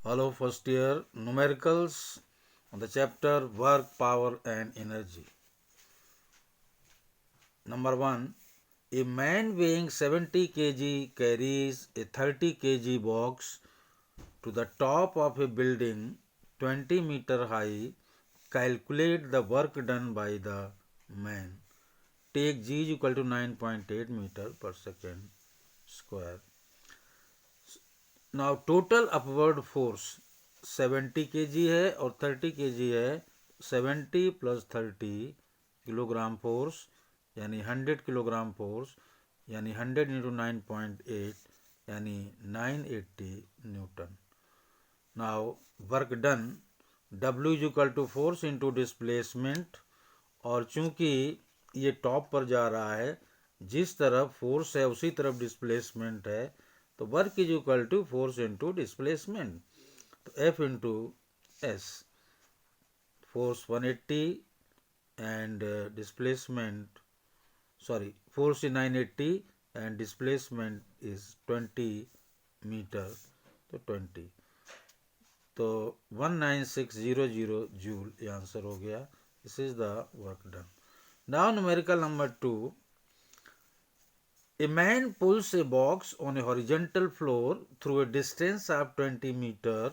Hello, first year numericals on the chapter Work, Power and Energy. Number 1. A man weighing 70 kg carries a 30 kg box to the top of a building 20-meter high. Calculate the work done by the man. Take G is equal to 9.8 meter per second square. Now total upward force 70 kg है और 30 kg है. 70 plus 30 kilogram force यानी 100 kilogram force यानी 100 into 9.8 यानी 980 newton. Now work done W is equal to force into displacement. और चूंकि ये top पर जा रहा है, जिस तरफ फोर्स है उसी तरफ डिस्प्लेसमेंट है, तो work is equal to force into displacement. तो F into S. Force 180 and displacement force is 980 and displacement is 20 metre. तो 20 तो 19600 जूल ये आंसर हो गया. This is the work done. Now numerical number 2. A man pulls a box on a horizontal floor through a distance of 20 meter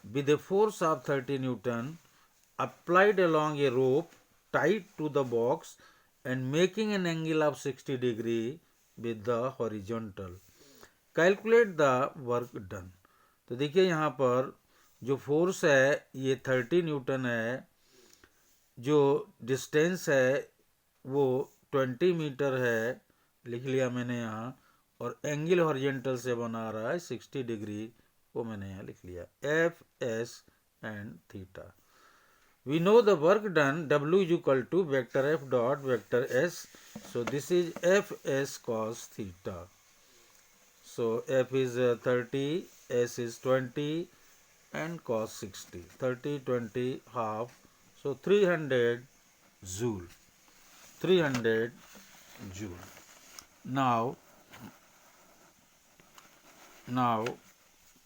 with a force of 30 Newton applied along a rope tied to the box and making an angle of 60 degree with the horizontal. Calculate the work done. तो देखिए यहाँ पर जो force है ये 30 Newton है, जो distance है वो 20 मीटर है, लिख लिया मैंने यहाँ, और एंगल हॉरिजेंटल से बना रहा है 60 डिग्री, वो मैंने यहाँ लिख लिया F S and theta. We know the work done W is equal to vector F dot vector S. So this is F S cos theta. So F is 30, S is 20 and cos 60. 30, 20, half. So 300 joule. 300 joule. Now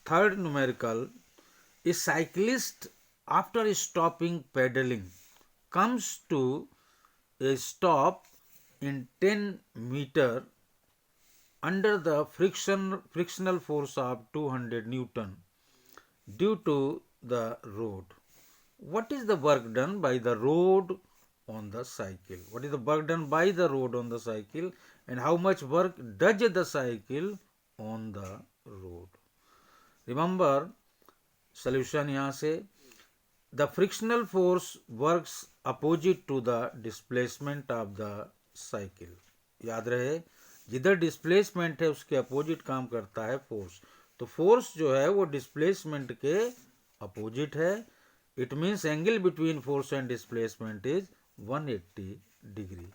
third numerical. A cyclist after stopping pedaling comes to a stop in 10 meter under the frictional force of 200 Newton due to the road. What is the work done by the road on the cycle? What is the work done by the road on the cycle, and how much work does the cycle on the road? Remember solution यहाँ से. The frictional force works opposite to the displacement of the cycle. याद रहे, जिधर displacement है उसके opposite काम करता है फोर्स. तो फोर्स जो है वो डिस्प्लेसमेंट के अपोजिट है. It means angle between force and displacement is 180 degree.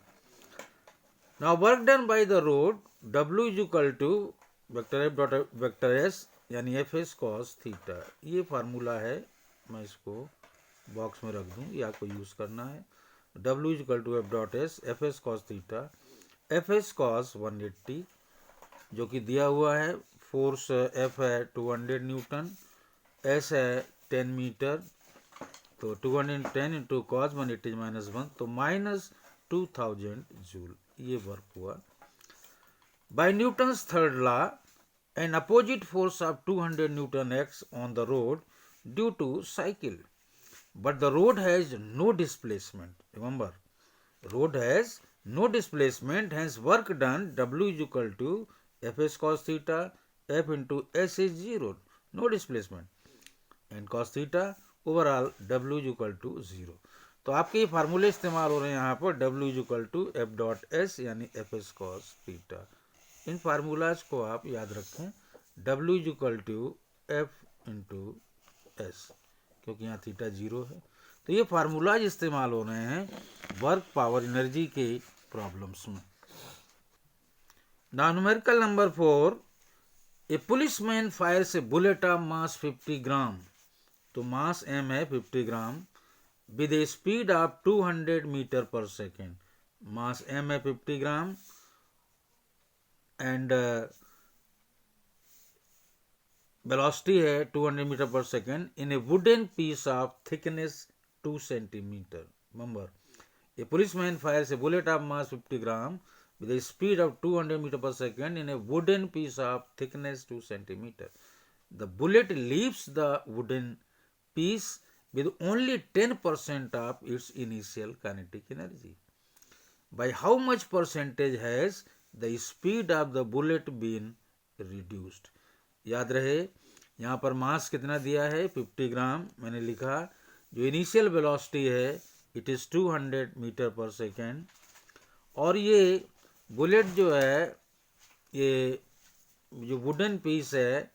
Now work done by the rod W is equal to vector F dot vector S यानी एफ एस कॉस थीटा. ये formula है, मैं इसको box में रख दूं या आपको यूज करना है. W is equal to F dot S F S cos theta. F S cos 180 जो कि दिया हुआ है. फोर्स F है 200 न्यूटन, S है 10 मीटर, तो 210 इंटू कॉस 180 माइनस 1, तो माइनस 2000 जूल. ये वर्क हुआ. By Newton's third law, an opposite force of 200 Newton acts on the road due to cycle, but the road has no displacement. Remember, road has no displacement, hence work done W is equal to Fs cos theta. F into S is 0, no displacement, and cos theta overall W is equal to 0. तो आपके ये फार्मूले इस्तेमाल हो रहे हैं यहाँ पर. W is equal to F dot S यानी Fs cos theta. इन फार्मूलाज को आप याद रखें. W is equal to F into S, क्योंकि यहाँ थीटा 0 है. तो ये फार्मूलाज इस्तेमाल हो रहे हैं वर्क पावर एनर्जी के प्रॉब्लम्स में. Now numerical number 4. A policeman fires a bullet of mass 50 gram. तो मास M है 50 gram with a speed of 200 metre पर सेकेंड. मास M है 50 ग्राम and वेलोसिटी है 200 मीटर पर second in a wooden piece of thickness 2 centimetre. Remember, a policeman fires a bullet of mass 50 gram with a speed of 200 meter per second in a wooden piece of thickness 2 centimeter. The bullet leaves the wooden piece with only 10% of its initial kinetic energy. By how much percentage has the speed of the bullet been reduced? याद रहे यहाँ पर मास कितना दिया है 50 ग्राम. मैंने लिखा जो इनिशियल वेलोसिटी है इट इज़ 200 मीटर पर सेकेंड. और ये बुलेट जो है ये जो वुडन पीस है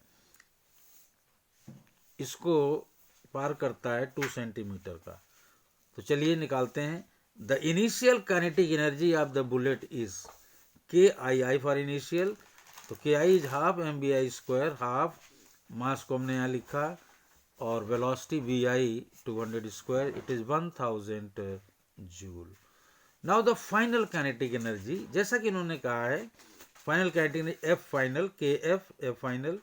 इसको पार करता है 2 सेंटीमीटर का. तो चलिए निकालते हैं. The initial kinetic energy of the bullet is K I for initial. तो K I is half M V I square. Half mass को हमने यहाँ लिखा और velocity V I 200 square. It is 1000 joule. Now the final kinetic energy, जैसा कि इन्होंने कहा है final kinetic energy F final K F final.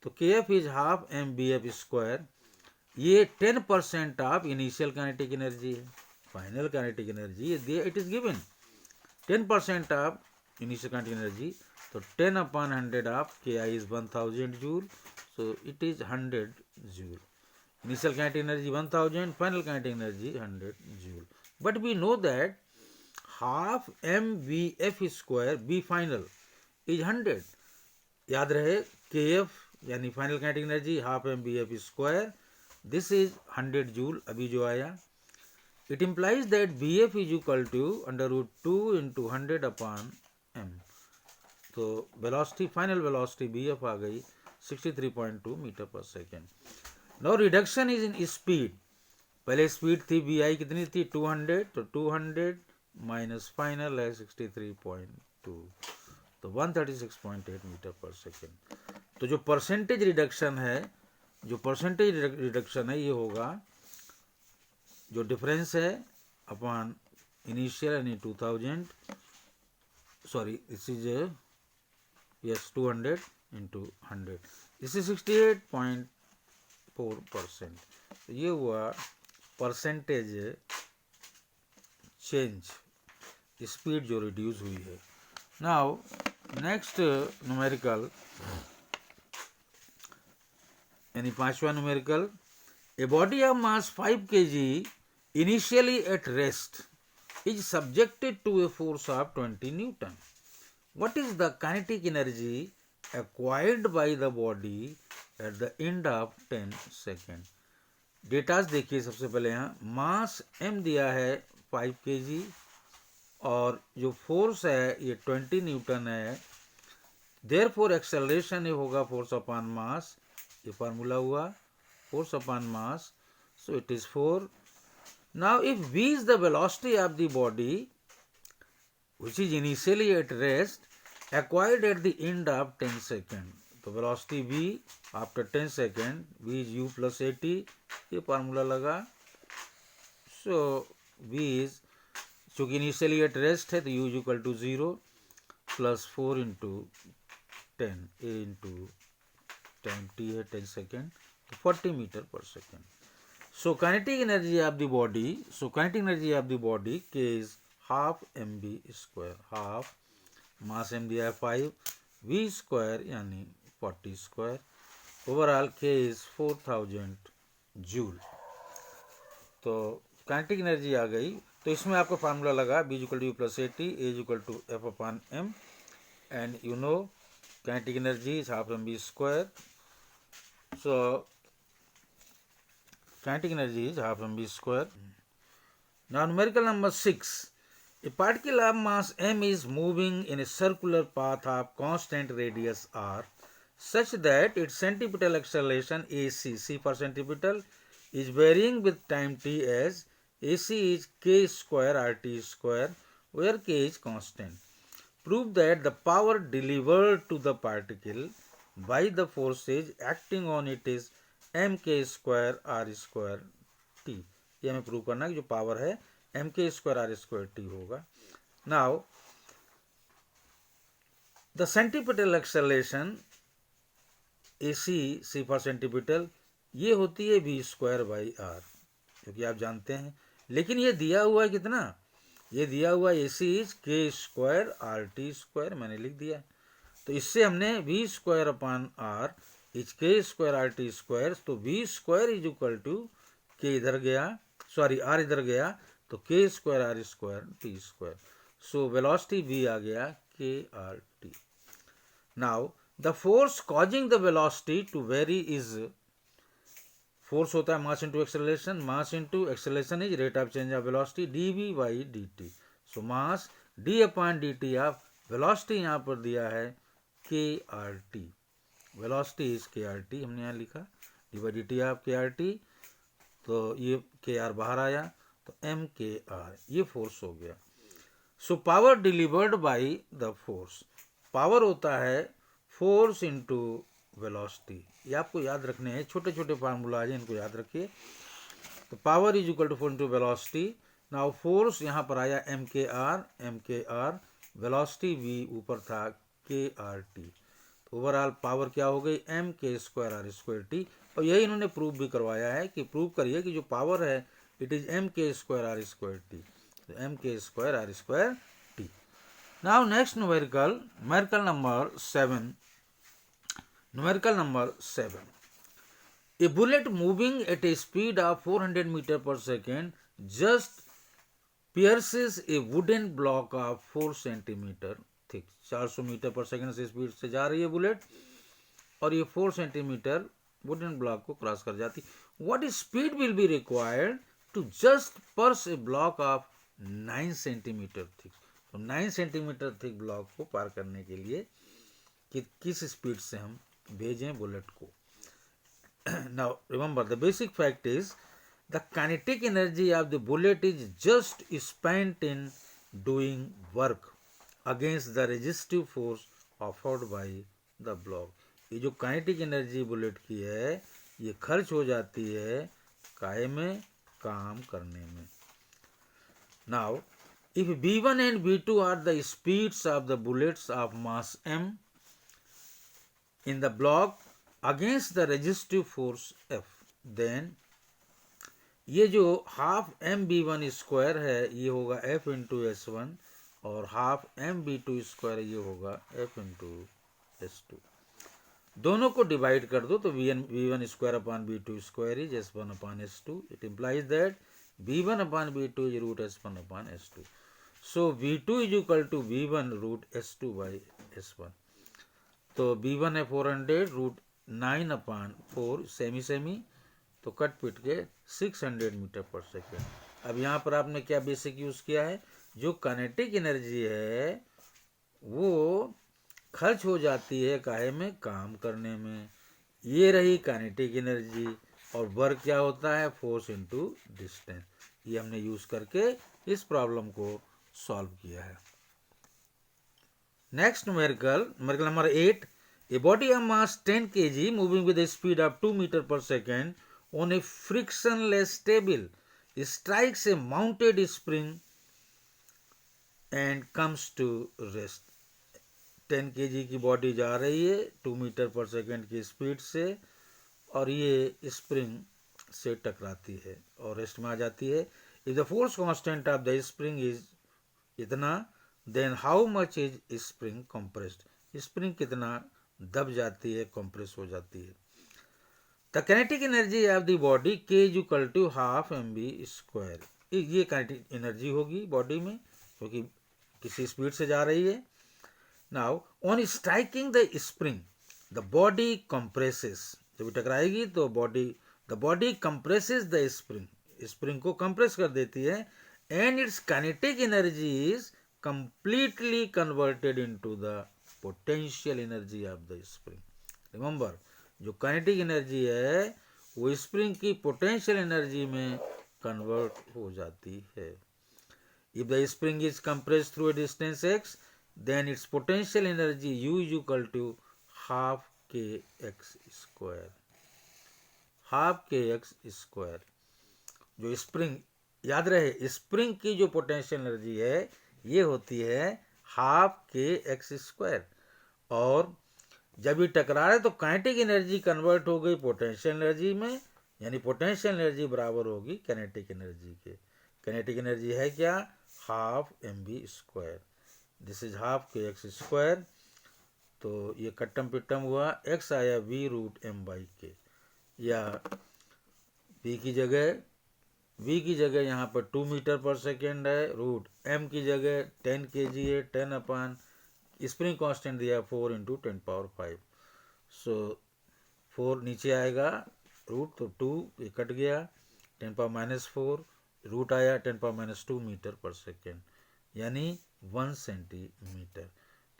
तो K F is half M V F square. ये 10% ऑफ इनिशियल काइनेटिक एनर्जी है. Final kinetic energy it is given 10% of initial kinetic energy. तो 10/100 of K I is 1000 joule. So it is 100 joule. Initial kinetic energy 1000, final kinetic energy 100 joule. But we know that half M V F square V final is 100. याद रहे K F यानी final kinetic energy half M V F square. This is 100 joule अभी जो आया. It implies that V F is equal to √2 × 100/m. तो velocity final velocity V F आ गई 63.2 metre पर second. Now reduction is in speed. पहले speed थी V I कितनी थी 200. तो 200 माइनस फाइनल है 63.2. तो 136.8 मीटर पर सेकेंड. तो जो परसेंटेज रिडक्शन है ये होगा जो डिफरेंस है अपॉन इनिशियल यानी 2000 sorry this is yes 200 × 100. This is 68.4%. तो ये हुआ परसेंटेज चेंज स्पीड जो रिड्यूस हुई है. नाउ नेक्स्ट न्यूमेरिकल यानी पांचवा numerical. A body of mass 5 kg initially at rest is subjected to a force of 20 Newton. What is the kinetic energy acquired by the body at the end of 10 seconds? Datas देखिए. सबसे पहले यहाँ मास m दिया है 5 kg और जो force है ये 20 न्यूटन है. देयरफॉर एक्सेलरेशन ये होगा फोर्स अपॉन मास. ये फार्मूला हुआ force upon mass. So it is 4. Now if v is the velocity of the body which is initially at rest acquired at the end of 10 seconds. तो velocity v after 10 seconds v is u plus at. ये formula लगा. So v is चूँकि initially at rest है तो u is equal to 0 plus 4 × 10 a × time t है 10 second. 40 metre पर second. So kinetic energy of the body K is half M B square. Half mass M दिया है 5 V square यानी 40 square. Overall K is 4000 joule. तो kinetic energy आ गई. तो इसमें आपको फार्मूला लगा V equal to U plus A T A equal to F upon M. And you know kinetic energy is half M B square. So kinetic energy is half mv square. Now numerical number 6. A particle of mass m is moving in a circular path of constant radius r such that its centripetal acceleration ac, c for centripetal, is varying with time t as ac is k square rt square where k is constant. Prove that the power delivered to the particle by the forces acting on it is mk square r square t. ये हमें prove करना है कि जो power है mk square r square t होगा. Now the centripetal acceleration AC C for centimetre, ये होती है V²/R, क्योंकि आप जानते हैं। लेकिन ये दिया हुआ है कितना, ये दिया हुआ AC इज K²RT², मैंने लिख दिया। तो इससे हमने V²/R इज K²RT², तो V² is equal to K इधर गया, सॉरी R इधर गया, तो K²R²T²। सो वेलोसिटी V आ गया KRT। Now the force causing the velocity to vary is, force होता है mass into acceleration, mass into acceleration is rate of change of velocity dV/dt। So mass d/dt of velocity यहाँ पर दिया है KRT, velocity is KRT, हमने यहाँ लिखा d/dt of KRT, तो ये KR बाहर आया, तो MKR ये फोर्स हो गया। So power delivered by the force, power होता है फोर्स इंटू वेलोसिटी, ये आपको याद रखने हैं, छोटे छोटे फार्मूला है, इनको याद रखिए। तो power is equal to force into velocity. Now force यहाँ पर आया MKR, वेलोसिटी V ऊपर था KRT, ओवरऑल पावर क्या हो गई MK²R²T। और यही इन्होंने प्रूव भी करवाया है कि प्रूव करिए कि जो पावर है इट इज MK²R²T, तो MK²R²T। Now next numerical number 7, numerical number 7, a bullet moving at a speed of 400 meter per second just pierces a wooden block of 4 centimeter thick, 400 metre पर second से speed से जा रही है bullet, और ये 4 centimetre wooden block को cross कर जाती। What speed will be required to just pierce a block of 9 centimetre thick, तो 9 सेंटीमीटर थिक ब्लॉक को पार करने के लिए कि किस स्पीड से हम भेजें बुलेट को। Now remember the basic fact is the kinetic energy of the bullet is just spent in doing work against the resistive force offered by the block. ये जो काइनेटिक एनर्जी बुलेट की है ये खर्च हो जाती है काहे में, काम करने में। Now if V1 and V2 are the speeds of the bullets of mass m in the block against the resistive force F, then ये जो हाफ MB1² है ये होगा F इंटू S1, और हाफ MB2² ये होगा F इंटू S2। दोनों को डिवाइड कर दो तो V1² is S1/S2। It implies that V1/V2 is root S1/S2। So V2 is equal to V1 root S2/S1। तो V1 है 400 रूट 9/4 सेमी, तो कट पिट के 600 मीटर पर सेकेंड। अब यहाँ पर आपने क्या बेसिक यूज किया है, जो काइनेटिक एनर्जी है वो खर्च हो जाती है काहे में, काम करने में, ये रही काइनेटिक एनर्जी, और वर्क क्या होता है फोर्स इनटू डिस्टेंस। ये हमने यूज करके इस प्रॉब्लम को सॉल्व किया है। Next numerical number 8, a body of mass 10 kg moving with a speed of 2 meter per second on a frictionless table strikes a mounted spring and comes to rest। 10 kg की body जा रही है 2 metre पर second की speed से, और ये spring से टकराती है और रेस्ट में आ जाती है। If the force constant of the spring is इतना, then how much is spring compressed, spring कितना दब जाती है, कंप्रेस हो जाती है। The kinetic energy of the body K is equal to half MB², ये काइनेटिक एनर्जी होगी बॉडी में क्योंकि किसी स्पीड से जा रही है। Now on striking the spring the body compresses, जब टकराएगी तो the body compresses the spring, spring को कंप्रेस कर देती है, and it's kinetic energy is completely converted into the potential energy of the spring. Remember जो काइनेटिक एनर्जी है वो spring की पोटेंशियल एनर्जी में कन्वर्ट हो जाती है। If the spring is compressed through a distance x, then its potential energy U is equal to half kx², half kx²। जो spring, याद रहे स्प्रिंग की जो पोटेंशियल एनर्जी है ये होती है हाफ kx², और जब ये टकरा रहे तो काइनेटिक एनर्जी कन्वर्ट हो गई पोटेंशियल एनर्जी में, यानी पोटेंशियल एनर्जी बराबर होगी काइनेटिक एनर्जी के। काइनेटिक एनर्जी है क्या, half mv²। This is half kx²। तो ये कट्टम पिट्टम हुआ, x आया v√m/k, या v की जगह यहाँ पर 2 मीटर पर सेकेंड है, रूट m की जगह 10 kg है, 10 अपान स्प्रिंग कांस्टेंट दिया 4 × 10⁵। सो 4 नीचे आएगा, रूट तो 2 ये कट गया, 10⁻⁴, रूट आया 10⁻² मीटर पर सेकेंड, यानी 1 सेंटीमीटर।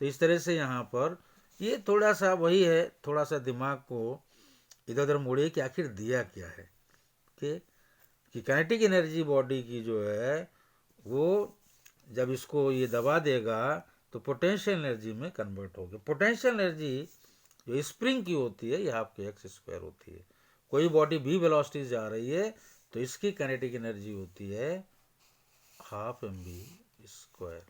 तो इस तरह से यहाँ पर ये थोड़ा सा वही है, थोड़ा सा दिमाग को इधर उधर मोड़िए कि आखिर दिया क्या है कि काइनेटिक एनर्जी बॉडी की जो है वो जब इसको ये दबा देगा तो पोटेंशियल एनर्जी में कन्वर्ट होगी। पोटेंशियल एनर्जी जो स्प्रिंग की होती है ये हाफ kx² होती है। कोई बॉडी v वेलोसिटी जा रही है तो इसकी काइनेटिक एनर्जी होती है हाफ mv²।